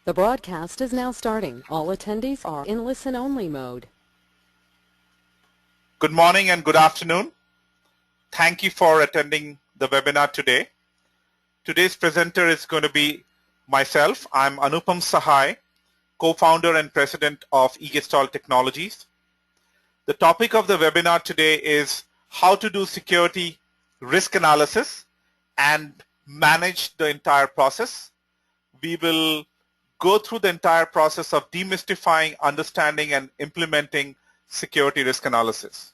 The broadcast is now starting. All attendees are in listen-only mode. Good morning and good afternoon. Thank you for attending the webinar today. Today's presenter is going to be myself. I'm Anupam Sahai, co-founder and president of Gestalt Technologies. The topic of the webinar today is how to do security risk analysis and manage the entire process. We will go through the entire process of demystifying, understanding, and implementing security risk analysis.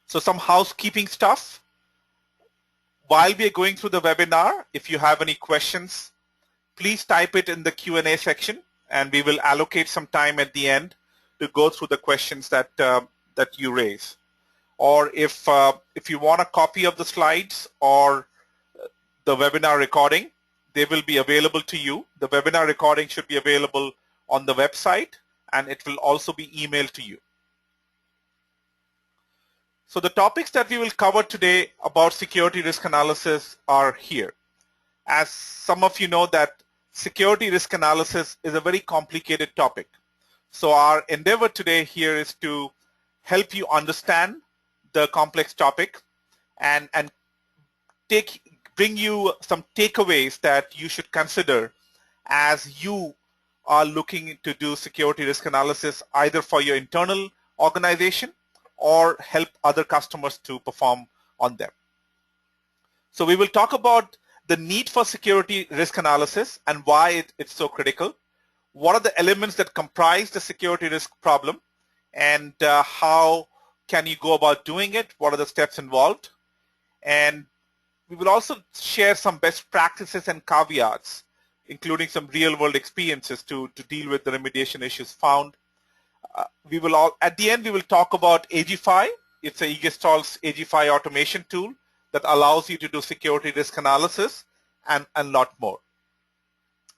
So some housekeeping stuff. While we are going through the webinar, if you have any questions, please type it in the Q&A section, and we will allocate some time at the end to go through the questions that you raise. Or if you want a copy of the slides or the webinar recording, they will be available to you. The webinar recording should be available on the website, and it will also be emailed to you. So the topics that we will cover today about security risk analysis are here. As some of you know, that security risk analysis is a very complicated topic. So our endeavor today here is to help you understand the complex topic and bring you some takeaways that you should consider as you are looking to do security risk analysis either for your internal organization or help other customers to perform on them. So we will talk about the need for security risk analysis and why it's so critical. What are the elements that comprise the security risk problem, and how can you go about doing it? What are the steps involved? And we will also share some best practices and caveats, including some real-world experiences to deal with the remediation issues found. At the end, we will talk about Aegily. It's a Gestalt's Aegily automation tool that allows you to do security risk analysis and a lot more.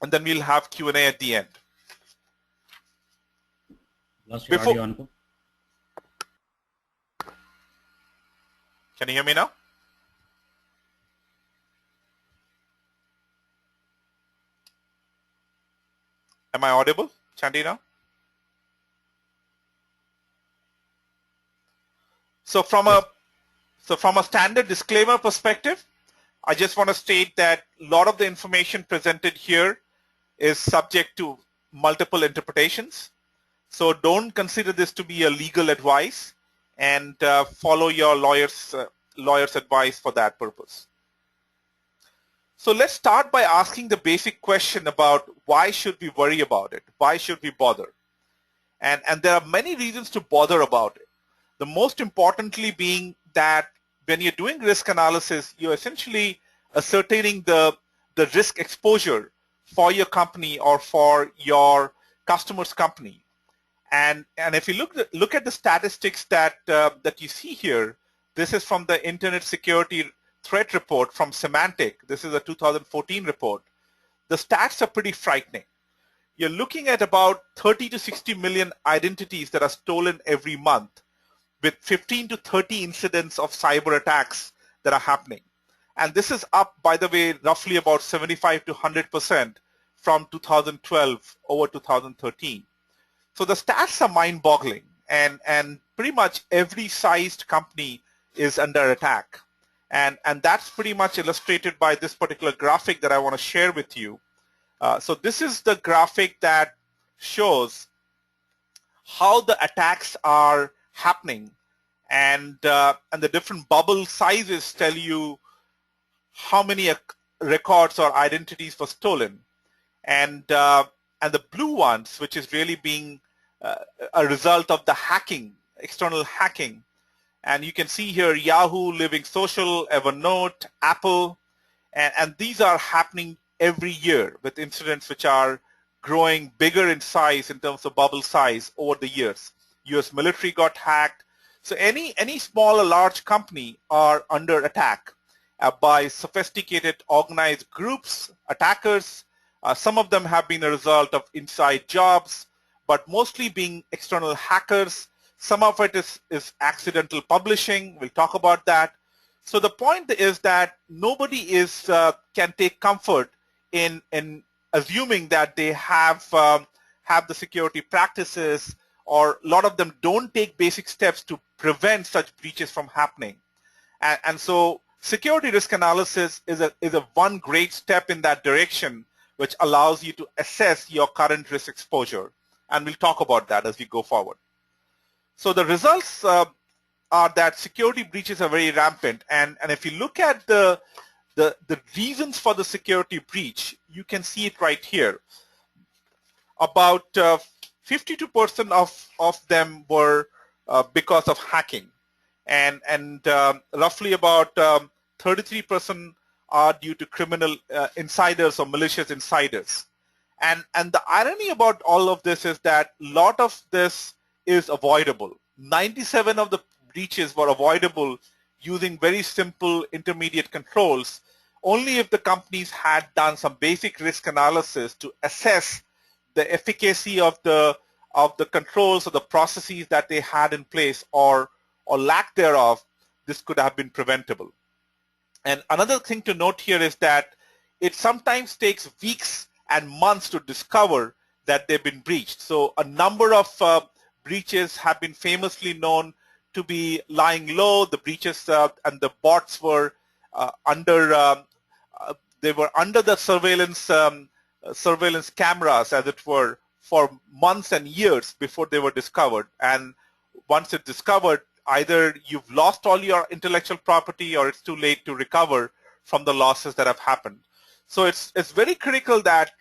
And then we'll have Q&A at the end. Lost your audio, Anupam. Can you hear me now? Am I audible, Chandina? So from a standard disclaimer perspective, I just want to state that a lot of the information presented here is subject to multiple interpretations. So don't consider this to be a legal advice, and follow your lawyer's advice for that purpose. So let's start by asking the basic question about why should we worry about it? Why should we bother? And there are many reasons to bother about it. The most importantly being that when you're doing risk analysis, you're essentially ascertaining the risk exposure for your company or for your customer's company. And if you look at the statistics that you see here, this is from the Internet Security Threat Report from Symantec. This is a 2014 report. The stats are pretty frightening. You're looking at about 30 to 60 million identities that are stolen every month, with 15 to 30 incidents of cyber attacks that are happening. And this is up, by the way, roughly about 75 to 100% from 2012 over 2013. So the stats are mind-boggling, and pretty much every sized company is under attack. And that's pretty much illustrated by this particular graphic that I want to share with you. So this is the graphic that shows how the attacks are happening, and the different bubble sizes tell you how many records or identities were stolen. And the blue ones, which is really being a result of the hacking, external hacking. And you can see here Yahoo, Living Social, Evernote, Apple, and these are happening every year with incidents which are growing bigger in size in terms of bubble size over the years. US military got hacked. So any small or large company are under attack by sophisticated organized groups, attackers. Some of them have been a result of inside jobs, but mostly being external hackers. Some of it is accidental publishing. We'll talk about that. So the point is that nobody can take comfort in assuming that they have the security practices, or a lot of them don't take basic steps to prevent such breaches from happening. And so security risk analysis is a one great step in that direction, which allows you to assess your current risk exposure. And we'll talk about that as we go forward. So the results are that security breaches are very rampant. And if you look at the reasons for the security breach, you can see it right here. About 52% of them were because of hacking. And roughly about 33% are due to criminal insiders or malicious insiders. And the irony about all of this is that a lot of this is avoidable. 97 of the breaches were avoidable using very simple intermediate controls, only if the companies had done some basic risk analysis to assess the efficacy of the controls or the processes that they had in place, or lack thereof. This could have been preventable. And another thing to note here is that it sometimes takes weeks and months to discover that they've been breached. So a number of breaches have been famously known to be lying low. The breaches and the bots were under the surveillance cameras, as it were, for months and years before they were discovered. And once it's discovered, either you've lost all your intellectual property, or it's too late to recover from the losses that have happened. So it's very critical that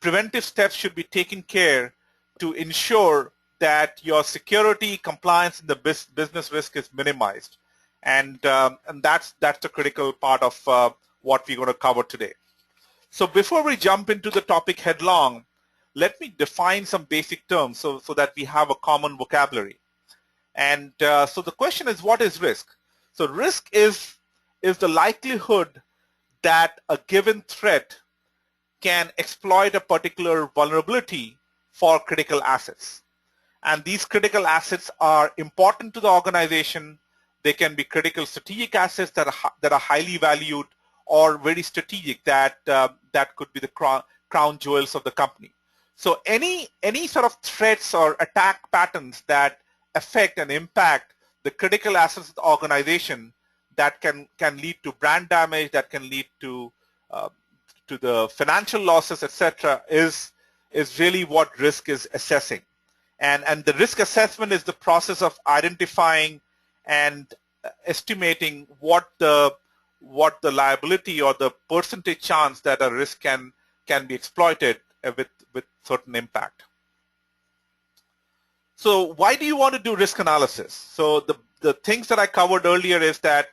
preventive steps should be taken care to ensure that your security, compliance, and the business risk is minimized. And that's the critical part of what we're going to cover today. So before we jump into the topic headlong, let me define some basic terms so that we have a common vocabulary. And so the question is, what is risk? So risk is the likelihood that a given threat can exploit a particular vulnerability for critical assets. And these critical assets are important to the organization. They can be critical strategic assets that are highly valued, or very strategic that could be the crown jewels of the company. So any sort of threats or attack patterns that affect and impact the critical assets of the organization, that can lead to brand damage, that can lead to the financial losses, etc., is really what risk is assessing. And the risk assessment is the process of identifying and estimating what the liability or the percentage chance that a risk can be exploited with certain impact. So why do you want to do risk analysis? So the things that I covered earlier is that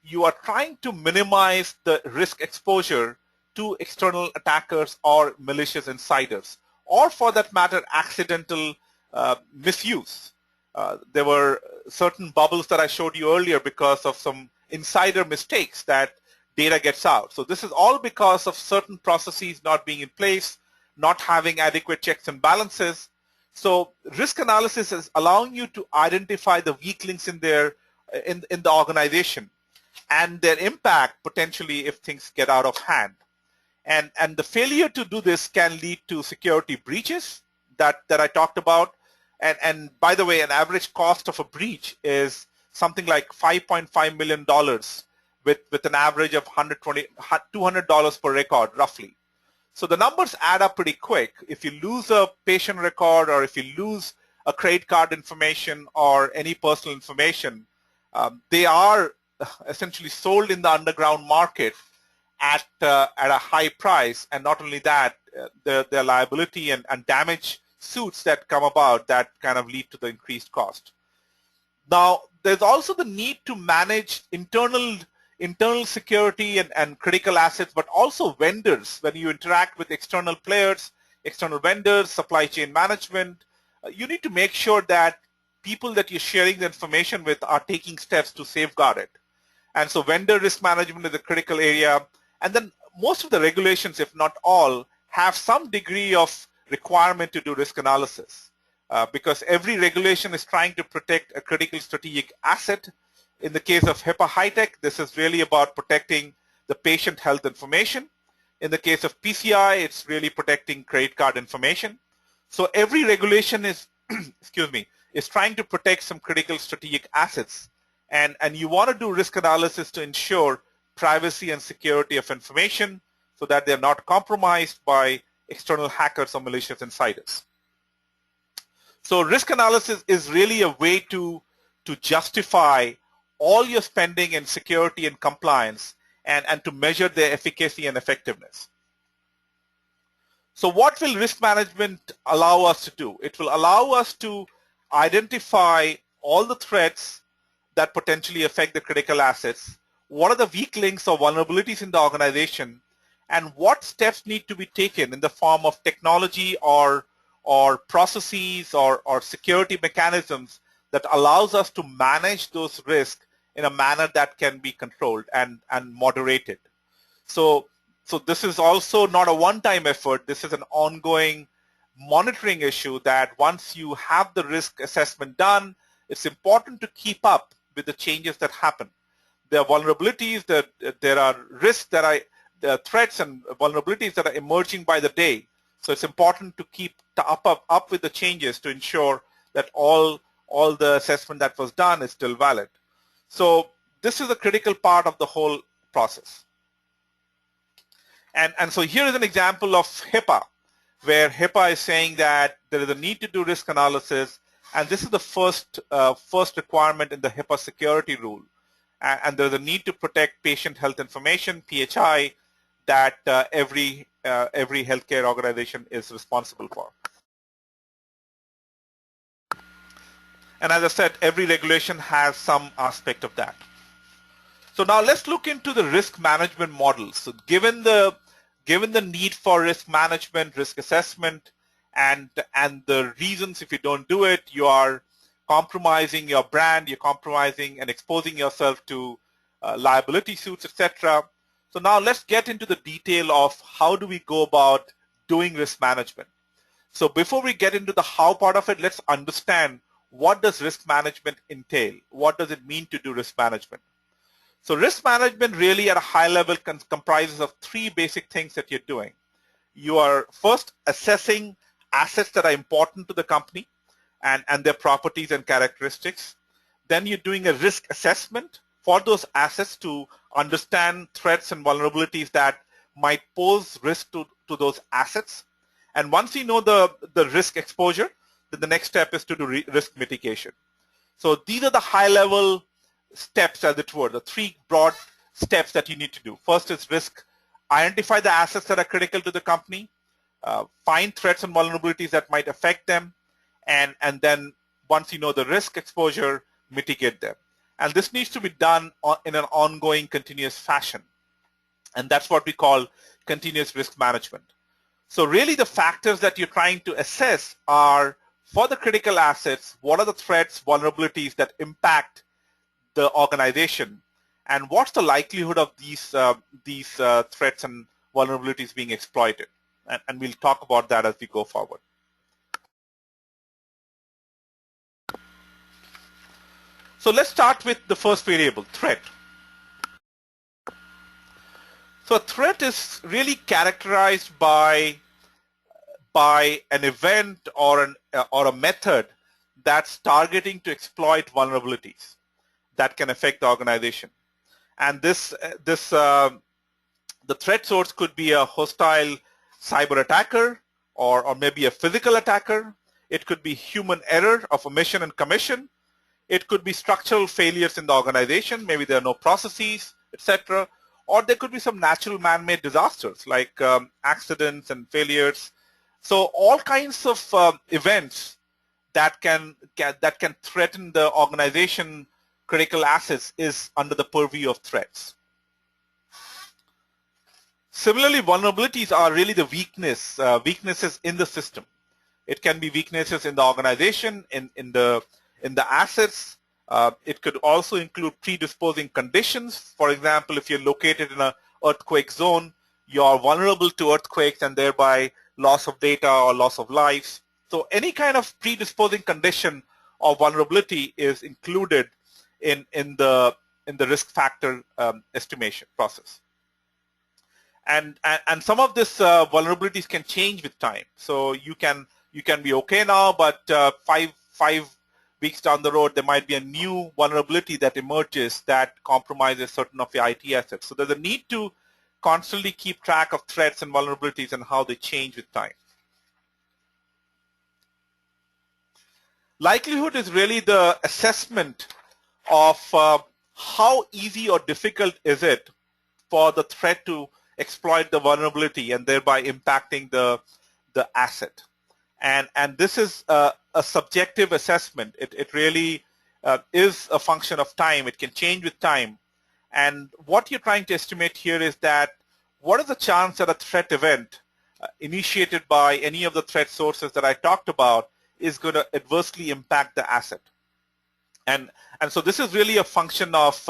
you are trying to minimize the risk exposure to external attackers or malicious insiders, or for that matter, accidental misuse. There were certain bubbles that I showed you earlier because of some insider mistakes that data gets out. So this is all because of certain processes not being in place, not having adequate checks and balances. So risk analysis is allowing you to identify the weak links in the organization and their impact potentially if things get out of hand. And the failure to do this can lead to security breaches that I talked about. And by the way, an average cost of a breach is something like $5.5 million with an average of $200 per record, roughly. So the numbers add up pretty quick. If you lose a patient record, or if you lose a credit card information or any personal information, they are essentially sold in the underground market at a high price. And not only that, their liability and damage suits that come about that kind of lead to the increased cost. Now, there's also the need to manage internal security and critical assets, but also vendors. When you interact with external players, external vendors, supply chain management, you need to make sure that people that you're sharing the information with are taking steps to safeguard it. And so vendor risk management is a critical area. And then most of the regulations, if not all, have some degree of requirement to do risk analysis because every regulation is trying to protect a critical strategic asset. In the case of HIPAA high-tech, this is really about protecting the patient health information. In the case of PCI, it's really protecting credit card information. So every regulation is, excuse me, is trying to protect some critical strategic assets. And you want to do risk analysis to ensure privacy and security of information so that they're not compromised by external hackers or malicious insiders. So risk analysis is really a way to justify all your spending in security and compliance and to measure their efficacy and effectiveness. So what will risk management allow us to do? It will allow us to identify all the threats that potentially affect the critical assets, what are the weak links or vulnerabilities in the organization, and what steps need to be taken in the form of technology or processes or security mechanisms that allows us to manage those risks in a manner that can be controlled and moderated. So this is also not a one-time effort. This is an ongoing monitoring issue that once you have the risk assessment done, it's important to keep up with the changes that happen. There are vulnerabilities, there are risks there are threats and vulnerabilities that are emerging by the day. So it's important to keep up with the changes to ensure that all the assessment that was done is still valid. So this is a critical part of the whole process. And so here is an example of HIPAA, where HIPAA is saying that there is a need to do risk analysis, and this is the first requirement in the HIPAA security rule. And there's a need to protect patient health information, PHI, that every healthcare organization is responsible for. And as I said, every regulation has some aspect of that. So now let's look into the risk management models. So given the need for risk management, risk assessment, and the reasons if you don't do it, you are compromising your brand, you're compromising and exposing yourself to liability suits, etc. So now let's get into the detail of how do we go about doing risk management. So before we get into the how part of it, let's understand what does risk management entail? What does it mean to do risk management? So risk management really at a high level comprises of three basic things that you're doing. You are first assessing assets that are important to the company and their properties and characteristics. Then you're doing a risk assessment for those assets to understand threats and vulnerabilities that might pose risk to those assets. And once you know the risk exposure, then the next step is to do risk mitigation. So these are the high-level steps, as it were, the three broad steps that you need to do. First is risk, identify the assets that are critical to the company, find threats and vulnerabilities that might affect them, and then once you know the risk exposure, mitigate them. And this needs to be done in an ongoing, continuous fashion. And that's what we call continuous risk management. So really the factors that you're trying to assess are, for the critical assets, what are the threats, vulnerabilities that impact the organization, and what's the likelihood of these threats and vulnerabilities being exploited? And we'll talk about that as we go forward. So let's start with the first variable, threat. So a threat is really characterized by an event or a method that's targeting to exploit vulnerabilities that can affect the organization. And the threat source could be a hostile cyber attacker or maybe a physical attacker. It could be human error of omission and commission. It could be structural failures in the organization. Maybe there are no processes, etc. Or there could be some natural man-made disasters like accidents and failures. So all kinds of events that can threaten the organization critical assets is under the purview of threats. Similarly, vulnerabilities are really the weaknesses in the system. It can be weaknesses in the organization, in the assets. It could also include predisposing conditions. For example, if you're located in an earthquake zone, you're vulnerable to earthquakes and thereby loss of data or loss of lives. So any kind of predisposing condition or vulnerability is included in the risk factor estimation process. And some of these vulnerabilities can change with time. So you can be okay now, but five weeks down the road, there might be a new vulnerability that emerges that compromises certain of your IT assets. So there's a need to constantly keep track of threats and vulnerabilities and how they change with time. Likelihood is really the assessment of how easy or difficult is it for the threat to exploit the vulnerability and thereby impacting the asset. And this is a subjective assessment. It really is a function of time. It can change with time. And what you're trying to estimate here is that what is the chance that a threat event initiated by any of the threat sources that I talked about is going to adversely impact the asset. And so this is really a function of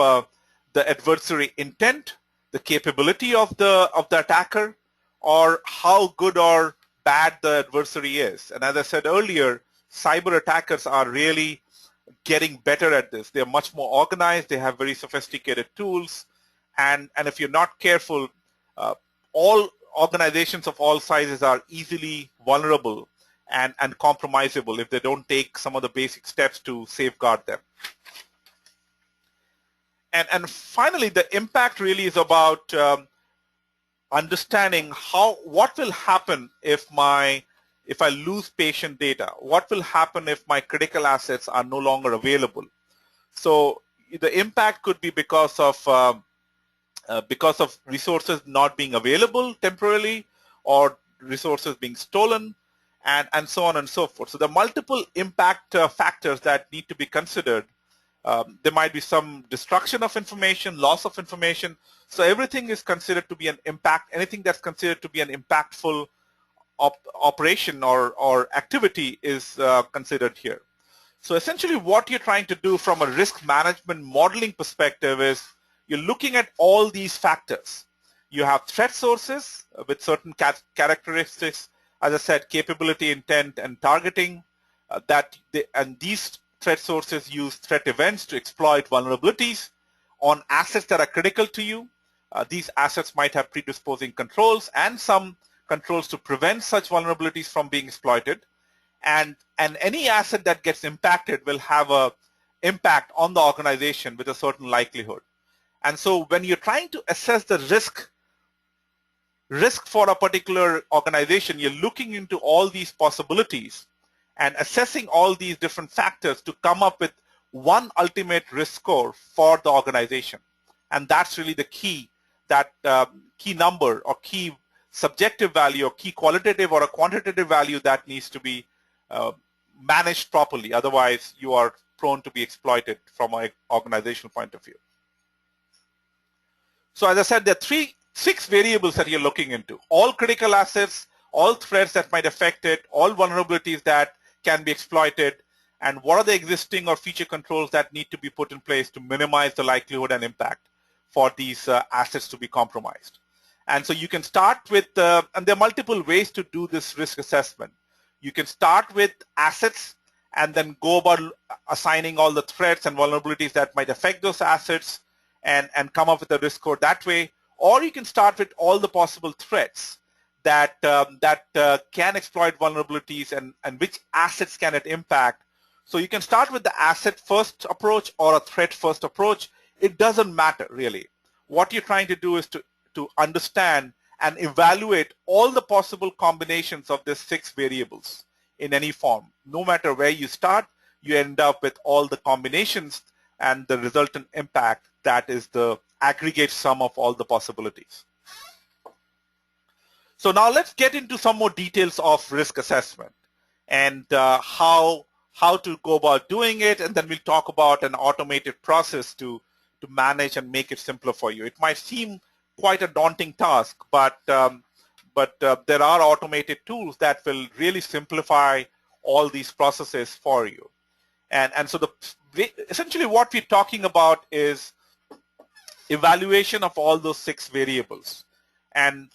the adversary intent, the capability of the attacker, or how good or bad the adversary is. And as I said earlier, cyber attackers are really getting better at this. They're much more organized. They have very sophisticated tools. And if you're not careful, all organizations of all sizes are easily vulnerable and compromisable if they don't take some of the basic steps to safeguard them. And finally, the impact really is about understanding what will happen if I lose patient data. What will happen if my critical assets are no longer available? So the impact could be because of resources not being available temporarily, or resources being stolen, and so on and so forth. So there are multiple impact factors that need to be considered. There might be some destruction of information, loss of information. So everything is considered to be an impact. Anything that's considered to be an impactful operation or activity is considered here. So essentially what you're trying to do from a risk management modeling perspective is you're looking at all these factors. You have threat sources with certain characteristics, as I said, capability, intent, and targeting. And these threat sources use threat events to exploit vulnerabilities on assets that are critical to you. These assets might have predisposing controls and some controls to prevent such vulnerabilities from being exploited. And any asset that gets impacted will have an impact on the organization with a certain likelihood. And so when you're trying to assess the risk for a particular organization, you're looking into all these possibilities and assessing all these different factors to come up with one ultimate risk score for the organization. And that's really the key, that key number or key subjective value or key qualitative or a quantitative value that needs to be managed properly. Otherwise, you are prone to be exploited from an organizational point of view. So as I said, there are six variables that you're looking into. All critical assets, all threats that might affect it, all vulnerabilities that can be exploited, and what are the existing or feature controls that need to be put in place to minimize the likelihood and impact for these assets to be compromised. And so you can start with, and there are multiple ways to do this risk assessment. You can start with assets and then go about assigning all the threats and vulnerabilities that might affect those assets and come up with a risk score that way. Or you can start with all the possible threats that can exploit vulnerabilities and which assets can it impact. So you can start with the asset first approach or a threat first approach. It doesn't matter really. What you're trying to do is to understand and evaluate all the possible combinations of these six variables in any form. No matter where you start, you end up with all the combinations and the resultant impact that is the aggregate sum of all the possibilities. So now let's get into some more details of risk assessment and how to go about doing it, and then we'll talk about an automated process to manage and make it simpler for you. It might seem quite a daunting task, but there are automated tools that will really simplify all these processes for you. And so essentially what we're talking about is evaluation of all those six variables. And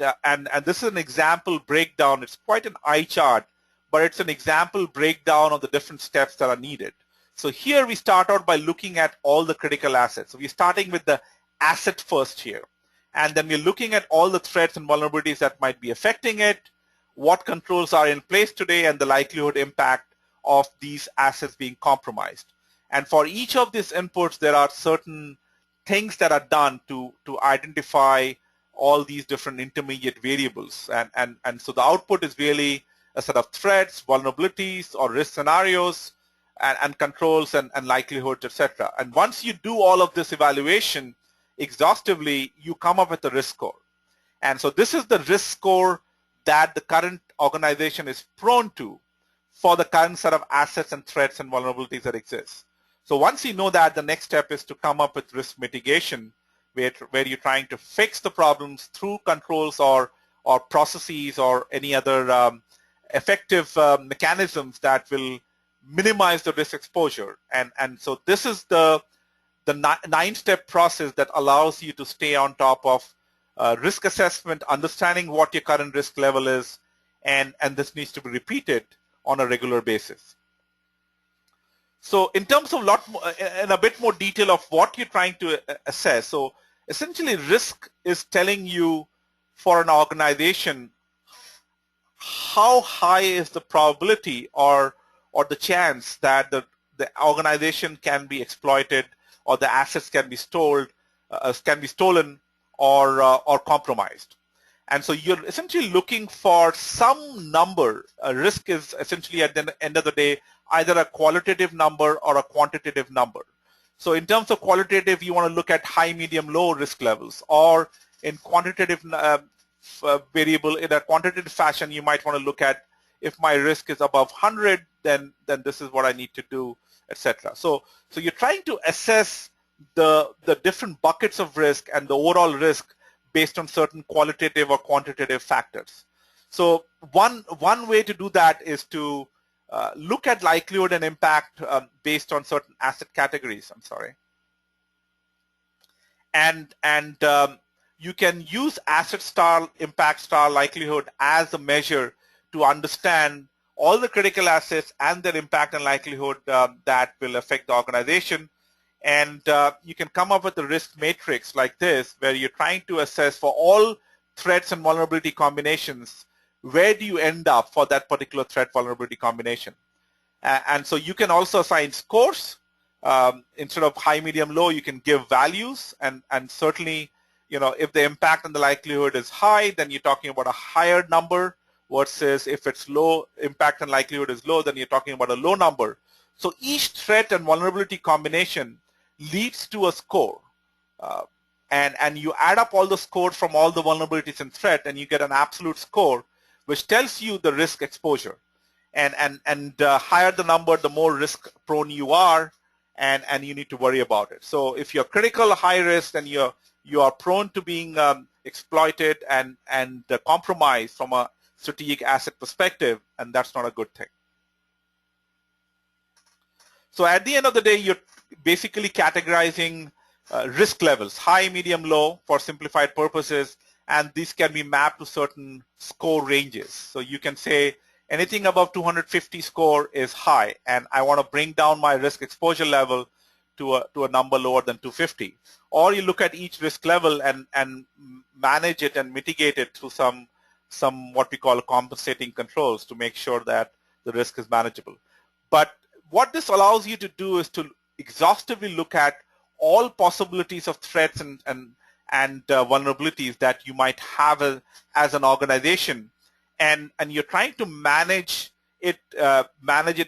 this is an example breakdown. It's quite an eye chart, but it's an example breakdown of the different steps that are needed. So here we start out by looking at all the critical assets. So we're starting with the asset first here. And then we're looking at all the threats and vulnerabilities that might be affecting it, what controls are in place today, and the likelihood impact of these assets being compromised. And for each of these inputs, there are certain things that are done to identify all these different intermediate variables. And so the output is really a set of threats, vulnerabilities, or risk scenarios, and controls and likelihoods, etc. And once you do all of this evaluation exhaustively, you come up with a risk score. And so this is the risk score that the current organization is prone to for the current set of assets and threats and vulnerabilities that exist. So once you know that, the next step is to come up with risk mitigation, where you're trying to fix the problems through controls or processes or any other effective mechanisms that will minimize the risk exposure. And so this is the 9-step process that allows you to stay on top of risk assessment, understanding what your current risk level is, and this needs to be repeated on a regular basis. So in terms of in a bit more detail of what you're trying to assess, so essentially risk is telling you for an organization how high is the probability or the chance that the organization can be exploited or the assets can be stolen or compromised. And so you're essentially looking for some number. Risk is essentially at the end of the day either a qualitative number or a quantitative number. So in terms of qualitative, you want to look at high, medium, low risk levels, or in quantitative variable, in a quantitative fashion, you might want to look at if my risk is above 100, then this is what I need to do, etc. So you're trying to assess the different buckets of risk and the overall risk based on certain qualitative or quantitative factors. So one way to do that is to look at likelihood and impact based on certain asset categories. And you can use asset star, impact star, likelihood as a measure to understand all the critical assets and their impact and likelihood that will affect the organization. And you can come up with a risk matrix like this, where you're trying to assess for all threats and vulnerability combinations, where do you end up for that particular threat vulnerability combination. And so you can also assign scores. Instead of high, medium, low, you can give values. And certainly, if the impact and the likelihood is high, then you're talking about a higher number, versus if it's low, impact and likelihood is low, then you're talking about a low number. So each threat and vulnerability combination leads to a score. And you add up all the scores from all the vulnerabilities and threat, and you get an absolute score, which tells you the risk exposure. And higher the number, the more risk prone you are, and you need to worry about it. So if you're critical, high risk, then you are prone to being exploited and compromised from a strategic asset perspective, and that's not a good thing. So at the end of the day, you're basically categorizing risk levels, high, medium, low, for simplified purposes, and these can be mapped to certain score ranges. So you can say anything above 250 score is high, and I want to bring down my risk exposure level to a number lower than 250. Or you look at each risk level and manage it and mitigate it through some what we call compensating controls to make sure that the risk is manageable. But what this allows you to do is to exhaustively look at all possibilities of threats and vulnerabilities that you might have as an organization, and you're trying to manage it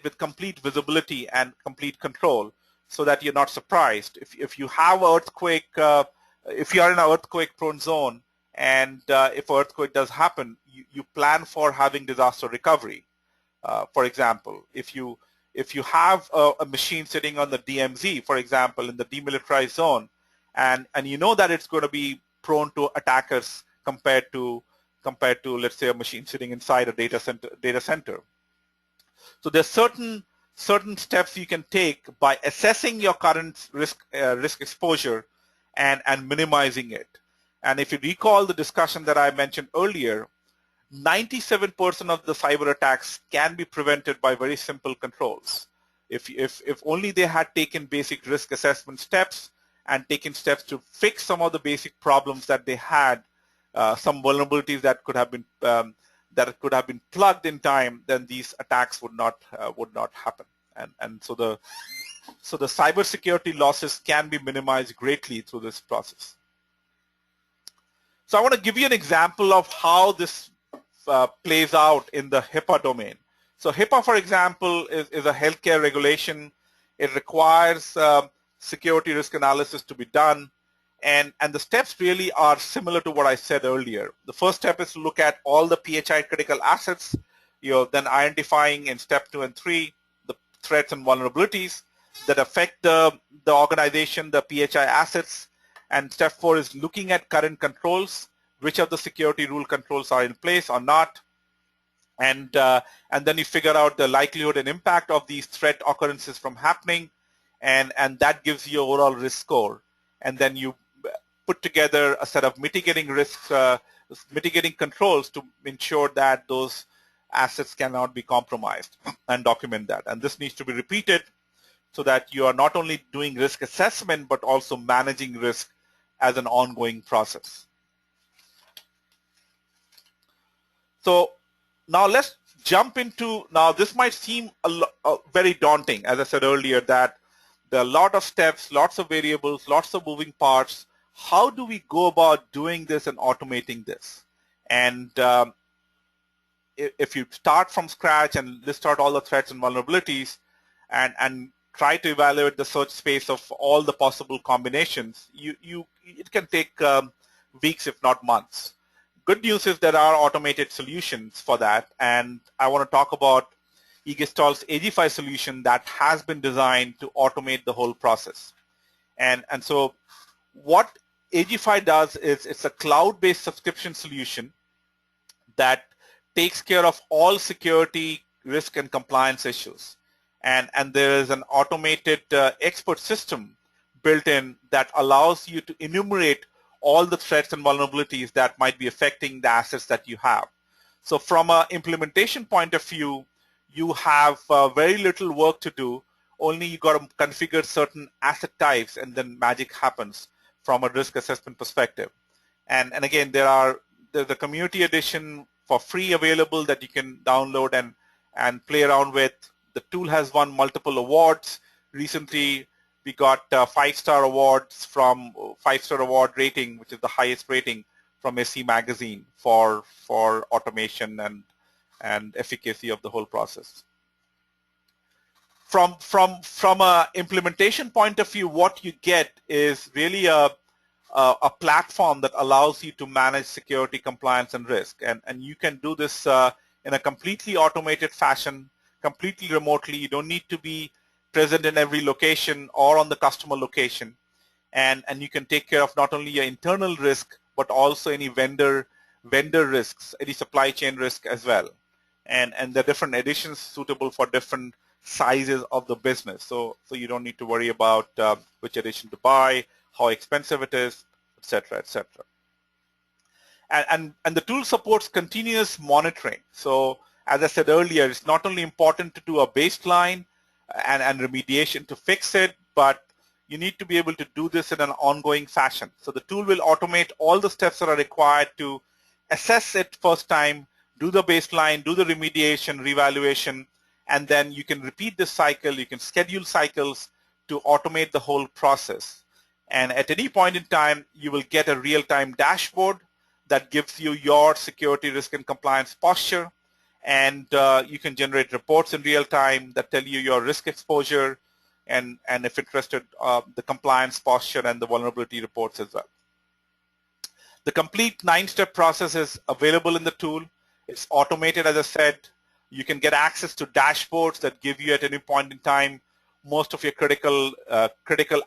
with complete visibility and complete control, so that you're not surprised if you have earthquake, if you are in an earthquake-prone zone, and if an earthquake does happen, you plan for having disaster recovery. For example, if you have a machine sitting on the DMZ, for example, in the demilitarized zone, and you know that it's going to be prone to attackers compared to let's say a machine sitting inside a data center. So there's certain steps you can take by assessing your current risk exposure and minimizing it. And if you recall the discussion that I mentioned earlier, 97% of the cyber attacks can be prevented by very simple controls. If only they had taken basic risk assessment steps and taken steps to fix some of the basic problems that they had, some vulnerabilities that could have been plugged in time, then these attacks would not happen. And so the cybersecurity losses can be minimized greatly through this process. So I want to give you an example of how this plays out in the HIPAA domain. So HIPAA, for example, is a healthcare regulation. It requires security risk analysis to be done, and the steps really are similar to what I said earlier. The first step is to look at all the PHI critical assets, then identifying in step 2 and 3 the threats and vulnerabilities that affect the organization, the PHI assets. And step 4 is looking at current controls, which of the security rule controls are in place or not. And then you figure out the likelihood and impact of these threat occurrences from happening, and that gives you overall risk score. And then you put together a set of mitigating risks, mitigating controls to ensure that those assets cannot be compromised, and document that. And this needs to be repeated so that you are not only doing risk assessment but also managing risk as an ongoing process. So now let's jump into, now this might seem very daunting, as I said earlier, that there are a lot of steps, lots of variables, lots of moving parts. How do we go about doing this and automating this? And if you start from scratch and list out all the threats and vulnerabilities and try to evaluate the search space of all the possible combinations, it can take weeks, if not months. Good news is there are automated solutions for that, and I want to talk about Gestalt's Aegily solution that has been designed to automate the whole process. And so what Aegily does is it's a cloud-based subscription solution that takes care of all security, risk, and compliance issues. And there is an automated expert system built in that allows you to enumerate all the threats and vulnerabilities that might be affecting the assets that you have. So from an implementation point of view, you have very little work to do. Only you got to configure certain asset types, and then magic happens from a risk assessment perspective. And again, there's a community edition for free available that you can download and play around with. The tool has won multiple awards. Recently, we got 5-star awards from 5-star award rating, which is the highest rating from SE magazine for automation and efficacy of the whole process. From a implementation point of view, what you get is really a platform that allows you to manage security, compliance, and risk. And you can do this in a completely automated fashion, completely remotely. You don't need to be present in every location or on the customer location. And you can take care of not only your internal risk, but also any vendor risks, any supply chain risk as well. And there are different editions suitable for different sizes of the business. So you don't need to worry about which edition to buy, how expensive it is, etc., etc. And the tool supports continuous monitoring. So as I said earlier, it's not only important to do a baseline and remediation to fix it, but you need to be able to do this in an ongoing fashion. So the tool will automate all the steps that are required to assess it first time, do the baseline, do the remediation, reevaluation, and then you can repeat this cycle. You can schedule cycles to automate the whole process. And at any point in time, you will get a real-time dashboard that gives you your security, risk, and compliance posture. And you can generate reports in real time that tell you your risk exposure and if interested, the compliance posture and the vulnerability reports as well. The complete 9-step process is available in the tool. It's automated, as I said. You can get access to dashboards that give you at any point in time most of your critical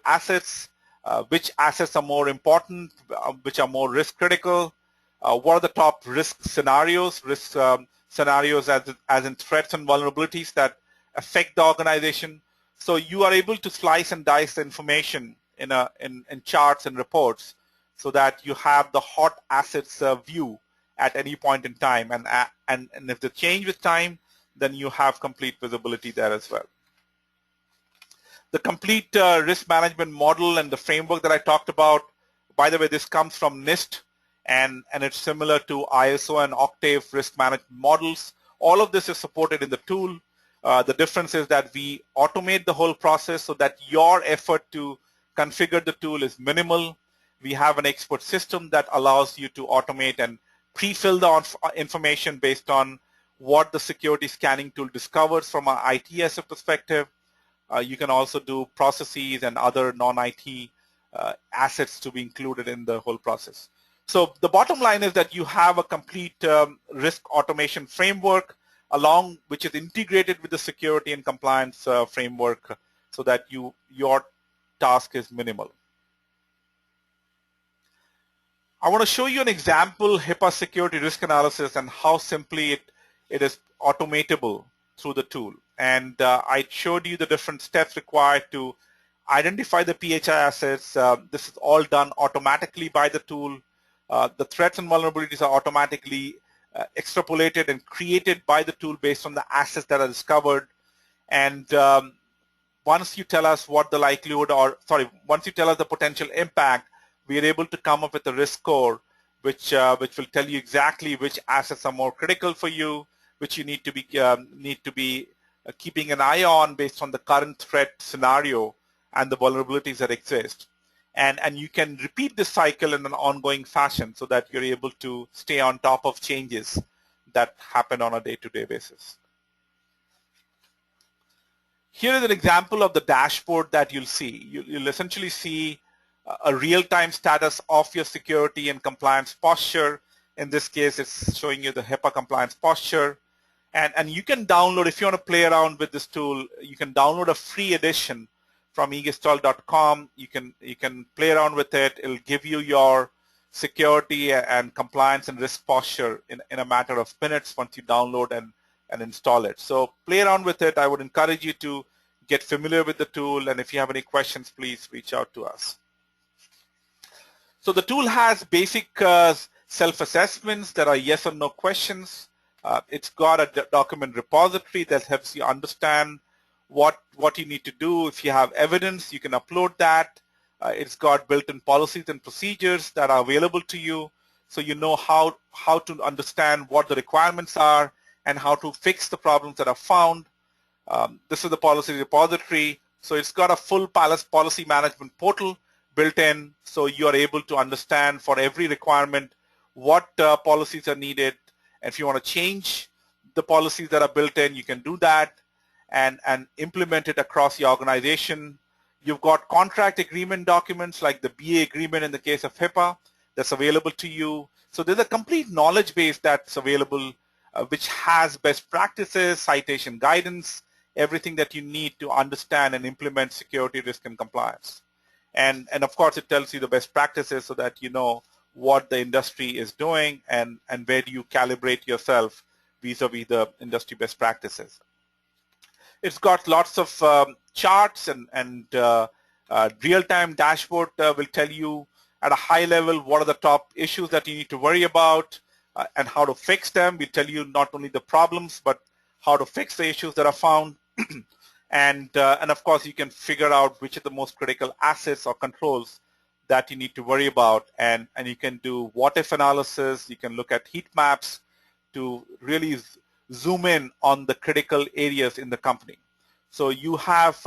assets, which assets are more important, which are more risk critical, what are the top risk scenarios, scenarios as in threats and vulnerabilities that affect the organization. So you are able to slice and dice the information in charts and reports so that you have the hot assets view at any point in time. And if they change with time, then you have complete visibility there as well. The complete risk management model and the framework that I talked about, by the way, this comes from NIST, and it's similar to ISO and Octave risk management models. All of this is supported in the tool. The difference is that we automate the whole process so that your effort to configure the tool is minimal. We have an expert system that allows you to automate and pre-fill the information based on what the security scanning tool discovers from an ITSF perspective. You can also do processes and other non-IT assets to be included in the whole process. So the bottom line is that you have a complete risk automation framework along which is integrated with the security and compliance framework so that your task is minimal. I want to show you an example HIPAA security risk analysis and how simply it is automatable through the tool. And I showed you the different steps required to identify the PHI assets. This is all done automatically by the tool. The threats and vulnerabilities are automatically extrapolated and created by the tool based on the assets that are discovered. And once you tell us what the likelihood, once you tell us the potential impact, we are able to come up with a risk score which will tell you exactly which assets are more critical for you, which you need to be keeping an eye on based on the current threat scenario and the vulnerabilities that exist. And you can repeat this cycle in an ongoing fashion so that you're able to stay on top of changes that happen on a day-to-day basis. Here is an example of the dashboard that you'll see. You'll essentially see a real-time status of your security and compliance posture. In this case, it's showing you the HIPAA compliance posture. And you can download, if you want to play around with this tool, you can download a free edition from egestalt.com. You can play around with it. It'll give you your security and compliance and risk posture in a matter of minutes once you download and install it. So play around with it. I would encourage you to get familiar with the tool, and if you have any questions, please reach out to us. So the tool has basic self-assessments. There are yes or no questions. It's got a document repository that helps you understand what you need to do. If you have evidence, you can upload that. It's got built-in policies and procedures that are available to you, so you know how to understand what the requirements are and how to fix the problems that are found. This is the policy repository. So it's got a full policy management portal built in, so you are able to understand for every requirement what policies are needed. And if you want to change the policies that are built in, you can do that and implement it across your organization. You've got contract agreement documents like the BA agreement in the case of HIPAA that's available to you. So there's a complete knowledge base that's available which has best practices, citation guidance, everything that you need to understand and implement security, risk, and compliance. And of course, it tells you the best practices so that you know what the industry is doing and where do you calibrate yourself vis-a-vis the industry best practices. It's got lots of charts and real-time dashboard will tell you at a high level what are the top issues that you need to worry about and how to fix them. We tell you not only the problems but how to fix the issues that are found. And of course, you can figure out which are the most critical assets or controls that you need to worry about, and you can do what-if analysis. You can look at heat maps to really zoom in on the critical areas in the company. So you have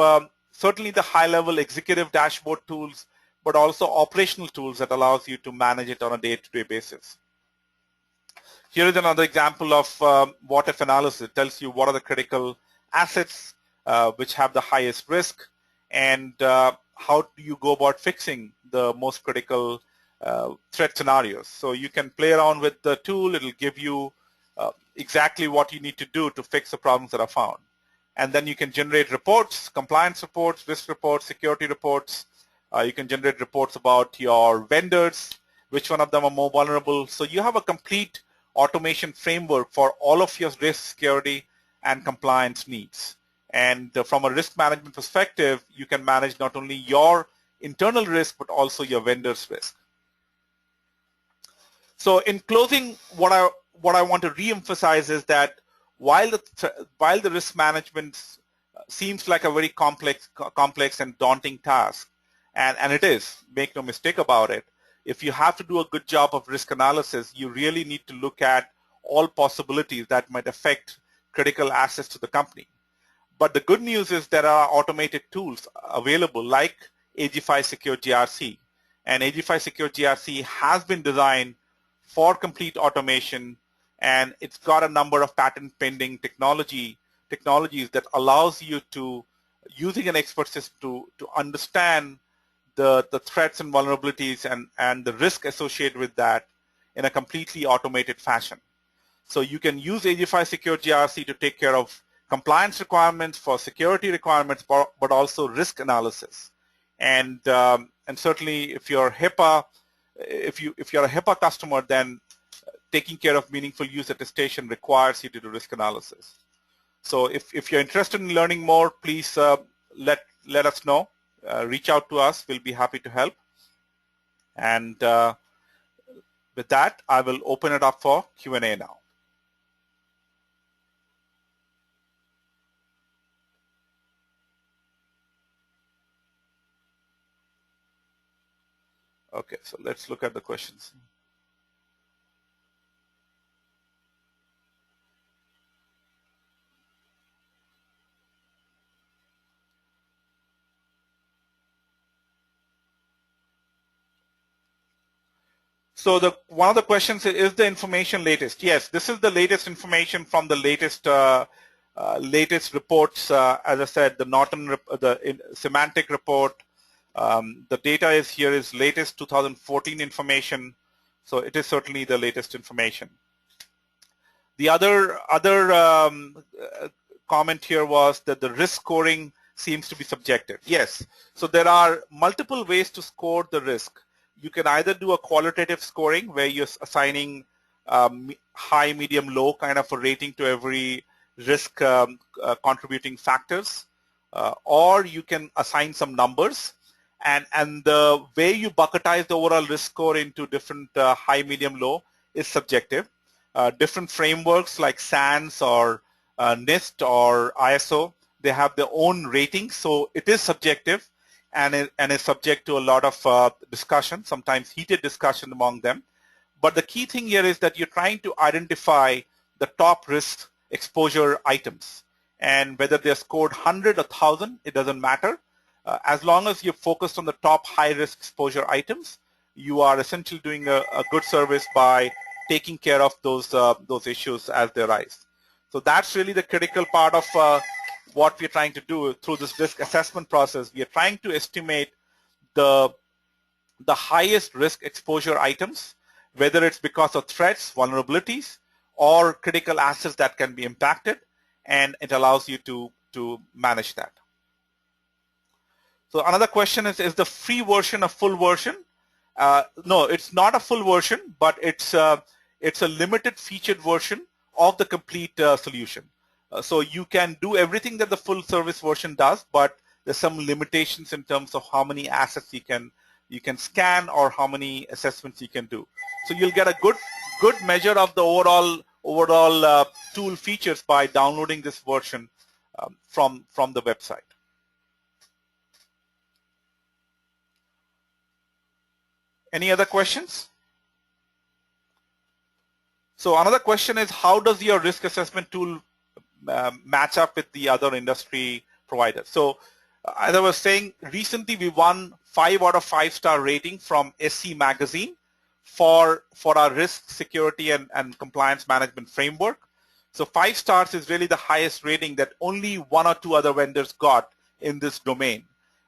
certainly the high-level executive dashboard tools, but also operational tools that allows you to manage it on a day-to-day basis. Here is another example of what-if analysis. It tells you what are the critical assets which have the highest risk, and how do you go about fixing the most critical threat scenarios. So you can play around with the tool. It'll give you exactly what you need to do to fix the problems that are found. And then you can generate reports, compliance reports, risk reports, security reports. You can generate reports about your vendors, which one of them are more vulnerable. So you have a complete automation framework for all of your risk, security, and compliance needs. And from a risk management perspective, you can manage not only your internal risk, but also your vendor's risk. So in closing, what I want to reemphasize is that while the risk management seems like a very complex and daunting task, and it is. Make no mistake about it. If you have to do a good job of risk analysis, you really need to look at all possibilities that might affect critical assets to the company. But the good news is there are automated tools available like Aegily Secure GRC. And Aegily Secure GRC has been designed for complete automation, and it's got a number of patent pending technologies that allows you to, using an expert system, to understand the threats and vulnerabilities and the risk associated with that in a completely automated fashion. So you can use Aegily Secure GRC to take care of compliance requirements, for security requirements, but also risk analysis. And certainly, if you're HIPAA, if you're a HIPAA customer, then taking care of meaningful use attestation requires you to do risk analysis. So if you're interested in learning more, please let us know. Reach out to us. We'll be happy to help. And with that, I will open it up for Q&A now. Okay, so let's look at the questions. So one of the questions is the information latest? Yes, this is the latest information from the latest latest reports. As I said, the Norton, semantic report. The data is here is latest 2014 information, so it is certainly the latest information. The other comment here was that the risk scoring seems to be subjective. Yes, so there are multiple ways to score the risk. You can either do a qualitative scoring where you're assigning high, medium, low kind of a rating to every risk contributing factors, or you can assign some numbers. And the way you bucketize the overall risk score into different high, medium, low is subjective. Different frameworks like SANS or NIST or ISO, they have their own ratings, so it is subjective and is subject to a lot of discussion, sometimes heated discussion among them. But the key thing here is that you're trying to identify the top risk exposure items, and whether they're scored 100 or 1,000, it doesn't matter. As long as you're focused on the top high-risk exposure items, you are essentially doing a good service by taking care of those issues as they arise. So that's really the critical part of what we're trying to do through this risk assessment process. We are trying to estimate the highest risk exposure items, whether it's because of threats, vulnerabilities, or critical assets that can be impacted, and it allows you to manage that. So another question is the free version a full version? No, it's not a full version, but it's a limited featured version of the complete solution. So you can do everything that the full service version does, but there's some limitations in terms of how many assets you can scan or how many assessments you can do. So you'll get a good measure of the overall tool features by downloading this version from the website. Any other questions? So another question is, how does your risk assessment tool match up with the other industry providers? So as I was saying, recently we won 5 out of 5-star rating from SC Magazine for our risk, security, and compliance management framework. So 5 stars is really the highest rating that only 1 or 2 other vendors got in this domain.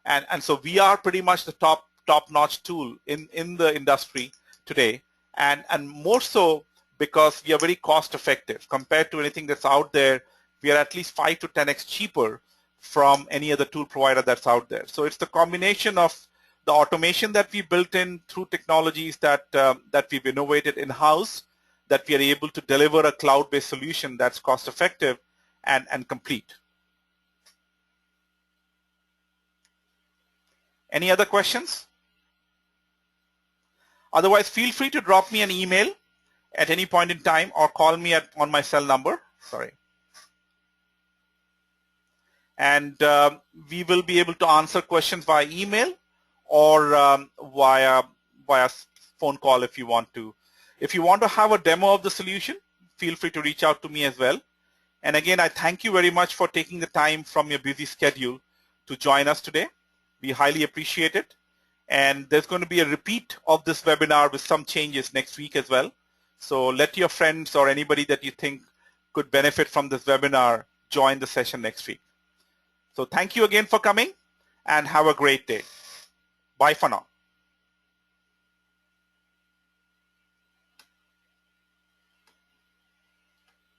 And so we are pretty much the top-notch tool in the industry today, and more so because we are very cost-effective compared to anything that's out there. We are at least 5 to 10x cheaper from any other tool provider that's out there. So it's the combination of the automation that we built in through technologies that we've innovated in-house, that we are able to deliver a cloud-based solution that's cost-effective and complete. Any other questions? Otherwise, feel free to drop me an email at any point in time or call me on my cell number. Sorry. and we will be able to answer questions via email or via phone call if you want to. If you want to have a demo of the solution, feel free to reach out to me as well. And again, I thank you very much for taking the time from your busy schedule to join us today. We highly appreciate it. And there's going to be a repeat of this webinar with some changes next week as well. So let your friends or anybody that you think could benefit from this webinar join the session next week. So thank you again for coming and have a great day. Bye for now.